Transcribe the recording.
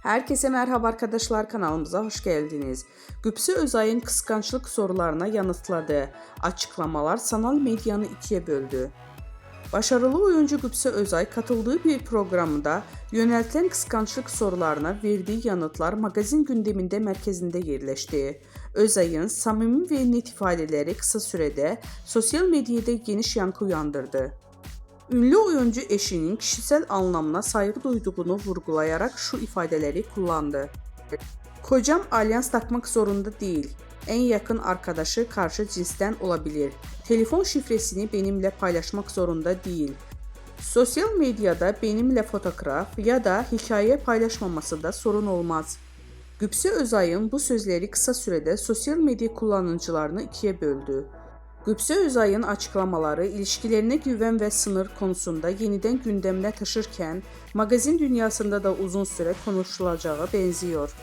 Herkese merhaba arkadaşlar, kanalımıza hoş geldiniz. Gübse Özay'ın kıskançlık sorularına yanıtladığı açıklamalar sanal medyanı ikiye böldü. Başarılı oyuncu Gübse Özay katıldığı bir programda yöneltilen kıskançlık sorularına verdiği yanıtlar magazin gündeminde mərkəzində yerleşti. Özay'ın samimi ve net ifadeleri kısa sürede sosyal medyada geniş yankı uyandırdı. Ünlü oyuncu eşinin kişisel anlamına saygı duyduğunu vurgulayarak şu ifadeleri kullandı. Kocam alyans takmak zorunda değil. En yakın arkadaşı karşı cinsten olabilir. Telefon şifresini benimle paylaşmak zorunda değil. Sosyal medyada benimle fotoğraf ya da hikaye paylaşmaması da sorun olmaz. Gübse Özay'ın bu sözleri kısa sürede sosyal medya kullanıcılarını ikiye böldü. Gübse Özay'ın açıklamaları ilişkilerine güven ve sınır konusunda yeniden gündemine taşırken magazin dünyasında da uzun süre konuşulacağı benziyor.